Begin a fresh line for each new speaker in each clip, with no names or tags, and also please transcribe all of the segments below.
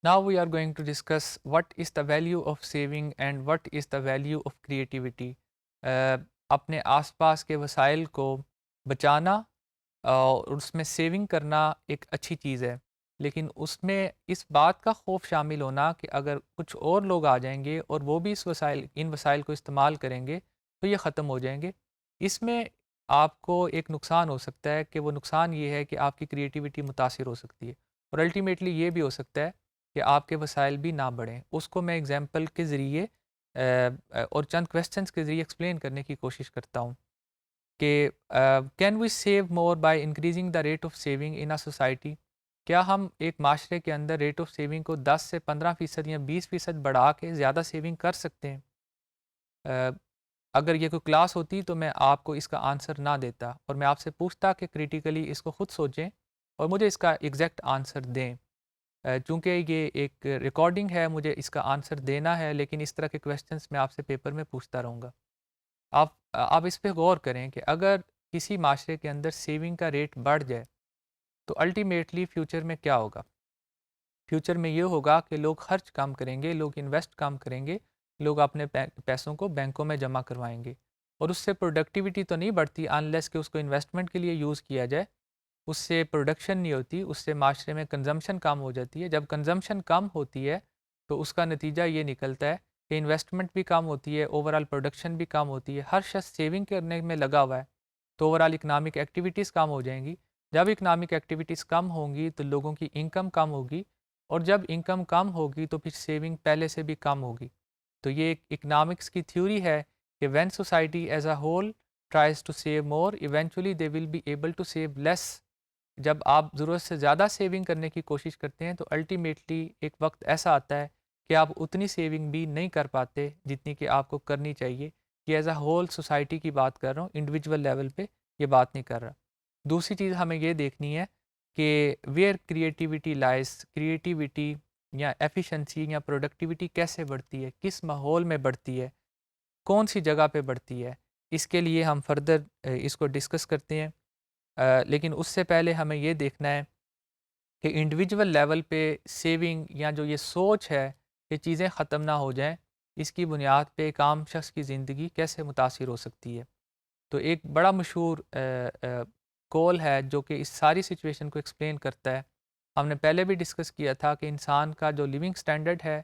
Now we are going to discuss what is the value of saving and what is the value of creativity. اپنے آس پاس کے وسائل کو بچانا اور اس میں سیونگ کرنا ایک اچھی چیز ہے، لیکن اس میں اس بات کا خوف شامل ہونا کہ اگر کچھ اور لوگ آ جائیں گے اور وہ بھی ان وسائل کو استعمال کریں گے تو یہ ختم ہو جائیں گے۔ اس میں آپ کو ایک نقصان ہو سکتا ہے کہ وہ نقصان یہ ہے کہ آپ کی کریٹیوٹی متاثر ہو سکتی ہے، اور الٹیمیٹلی یہ بھی ہو سکتا ہے کہ آپ کے وسائل بھی نہ بڑھیں۔ اس کو میں ایگزامپل کے ذریعے اور چند کویسچنس کے ذریعے ایکسپلین کرنے کی کوشش کرتا ہوں کہ can we save more by increasing the rate of saving in a society? کیا ہم ایک معاشرے کے اندر ریٹ آف سیونگ کو 10 سے 15% یا 20% بڑھا کے زیادہ سیونگ کر سکتے ہیں؟ اگر یہ کوئی کلاس ہوتی تو میں آپ کو اس کا آنسر نہ دیتا اور میں آپ سے پوچھتا کہ کریٹیکلی اس کو خود سوچیں اور مجھے اس کا ایگزیکٹ آنسر دیں۔ چونکہ یہ ایک ریکارڈنگ ہے، مجھے اس کا آنسر دینا ہے، لیکن اس طرح کے کویسچنس میں آپ سے پیپر میں پوچھتا رہوں گا۔ آپ اس پہ غور کریں کہ اگر کسی معاشرے کے اندر سیونگ کا ریٹ بڑھ جائے تو الٹیمیٹلی فیوچر میں کیا ہوگا؟ فیوچر میں یہ ہوگا کہ لوگ خرچ کم کریں گے، لوگ انویسٹ کم کریں گے، لوگ اپنے پیسوں کو بینکوں میں جمع کروائیں گے، اور اس سے پروڈکٹیوٹی تو نہیں بڑھتی انلیس کہ اس کو انویسٹمنٹ کے لیے یوز کیا جائے۔ اس سے پروڈکشن نہیں ہوتی، اس سے معاشرے میں کنزمپشن کم ہو جاتی ہے۔ جب کنزمپشن کم ہوتی ہے تو اس کا نتیجہ یہ نکلتا ہے کہ انویسٹمنٹ بھی کم ہوتی ہے، اوور آل پروڈکشن بھی کم ہوتی ہے، ہر شخص سیونگ کرنے میں لگا ہوا ہے، تو اوور آل اکنامک ایکٹیویٹیز کم ہو جائیں گی۔ جب اکنامک ایکٹیویٹیز کم ہوں گی تو لوگوں کی انکم کم ہوگی، اور جب انکم کم ہوگی تو پھر سیونگ پہلے سے بھی کم ہوگی۔ تو یہ ایک اکنامکس کی تھیوری ہے کہ when society as a whole tries to save more eventually they will be able to save less. جب آپ ضرورت سے زیادہ سیونگ کرنے کی کوشش کرتے ہیں تو الٹیمیٹلی ایک وقت ایسا آتا ہے کہ آپ اتنی سیونگ بھی نہیں کر پاتے جتنی کہ آپ کو کرنی چاہیے۔ یہ ایز اے ہول سوسائٹی کی بات کر رہا ہوں، انڈیویجول لیول پہ یہ بات نہیں کر رہا۔ دوسری چیز ہمیں یہ دیکھنی ہے کہ ویئر کریٹیوٹی لائز، کریٹیوٹی یا ایفیشنسی یا پروڈکٹیوٹی کیسے بڑھتی ہے، کس ماحول میں بڑھتی ہے، کون سی جگہ پہ بڑھتی ہے۔ اس کے لیے ہم فردر اس کو ڈسکس کرتے ہیں، لیکن اس سے پہلے ہمیں یہ دیکھنا ہے کہ انڈیویجول لیول پہ سیونگ یا جو یہ سوچ ہے کہ چیزیں ختم نہ ہو جائیں، اس کی بنیاد پہ ایک عام شخص کی زندگی کیسے متاثر ہو سکتی ہے۔ تو ایک بڑا مشہور کول ہے جو کہ اس ساری سچویشن کو ایکسپلین کرتا ہے۔ ہم نے پہلے بھی ڈسکس کیا تھا کہ انسان کا جو لیونگ سٹینڈرڈ ہے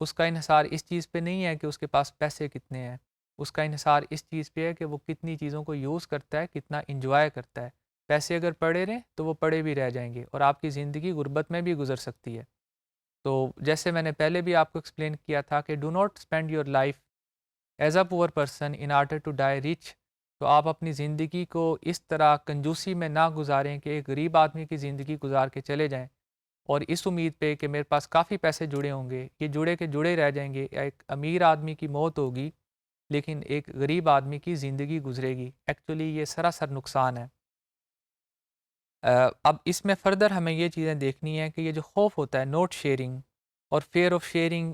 اس کا انحصار اس چیز پہ نہیں ہے کہ اس کے پاس پیسے کتنے ہیں، اس کا انحصار اس چیز پہ ہے کہ وہ کتنی چیزوں کو یوز کرتا ہے، کتنا انجوائے کرتا ہے۔ پیسے اگر پڑے رہیں تو وہ پڑے بھی رہ جائیں گے اور آپ کی زندگی غربت میں بھی گزر سکتی ہے۔ تو جیسے میں نے پہلے بھی آپ کو ایکسپلین کیا تھا کہ do not spend your life as a poor person in order to die rich. تو آپ اپنی زندگی کو اس طرح کنجوسی میں نہ گزاریں کہ ایک غریب آدمی کی زندگی گزار کے چلے جائیں اور اس امید پہ کہ میرے پاس کافی پیسے جڑے ہوں گے، یہ جڑے کے جڑے رہ جائیں گے، یا ایک امیر آدمی کی موت ہوگی لیکن ایک غریب آدمی کی زندگی گزرے گی۔ ایکچولی یہ سراسر نقصان ہے۔ اب اس میں فردر ہمیں یہ چیزیں دیکھنی ہیں کہ یہ جو خوف ہوتا ہے نوٹ شیئرنگ اور fear of sharing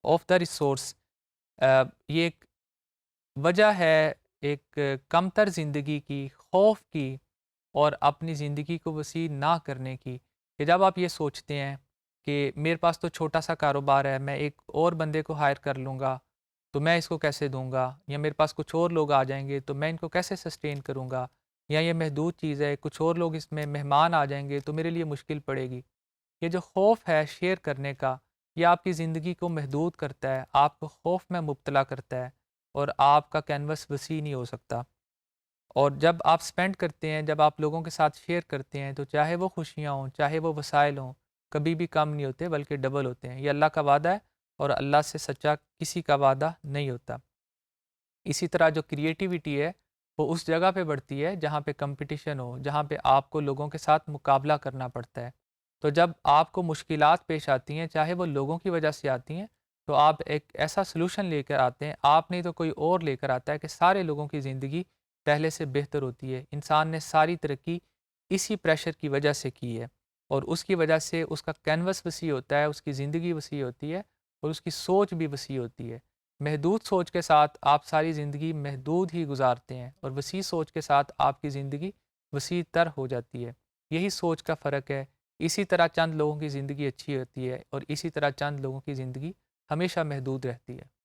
of the resource, یہ ایک وجہ ہے ایک کمتر زندگی کی، خوف کی، اور اپنی زندگی کو وسیع نہ کرنے کی، کہ جب آپ یہ سوچتے ہیں کہ میرے پاس تو چھوٹا سا کاروبار ہے، میں ایک اور بندے کو ہائر کر لوں گا تو میں اس کو کیسے دوں گا، یا میرے پاس کچھ اور لوگ آ جائیں گے تو میں ان کو کیسے سسٹین کروں گا، یا یہ محدود چیز ہے، کچھ اور لوگ اس میں مہمان آ جائیں گے تو میرے لیے مشکل پڑے گی۔ یہ جو خوف ہے شیئر کرنے کا، یہ آپ کی زندگی کو محدود کرتا ہے، آپ کو خوف میں مبتلا کرتا ہے، اور آپ کا کینوس وسیع نہیں ہو سکتا۔ اور جب آپ سپینڈ کرتے ہیں، جب آپ لوگوں کے ساتھ شیئر کرتے ہیں تو چاہے وہ خوشیاں ہوں، چاہے وہ وسائل ہوں، کبھی بھی کم نہیں ہوتے بلکہ ڈبل ہوتے ہیں۔ یہ اللہ کا وعدہ ہے اور اللہ سے سچا کسی کا وعدہ نہیں ہوتا۔ اسی طرح جو کریٹیوٹی ہے وہ اس جگہ پہ بڑھتی ہے جہاں پہ کمپٹیشن ہو، جہاں پہ آپ کو لوگوں کے ساتھ مقابلہ کرنا پڑتا ہے۔ تو جب آپ کو مشکلات پیش آتی ہیں، چاہے وہ لوگوں کی وجہ سے آتی ہیں، تو آپ ایک ایسا سلوشن لے کر آتے ہیں، آپ نہیں تو کوئی اور لے کر آتا ہے کہ سارے لوگوں کی زندگی پہلے سے بہتر ہوتی ہے۔ انسان نے ساری ترقی اسی پریشر کی وجہ سے کی ہے، اور اس کی وجہ سے اس کا کینوس وسیع ہوتا ہے، اس کی زندگی وسیع ہوتی ہے، اور اس کی سوچ بھی وسیع ہوتی ہے۔ محدود سوچ کے ساتھ آپ ساری زندگی محدود ہی گزارتے ہیں، اور وسیع سوچ کے ساتھ آپ کی زندگی وسیع تر ہو جاتی ہے۔ یہی سوچ کا فرق ہے اسی طرح چند لوگوں کی زندگی اچھی ہوتی ہے اور اسی طرح چند لوگوں کی زندگی ہمیشہ محدود رہتی ہے۔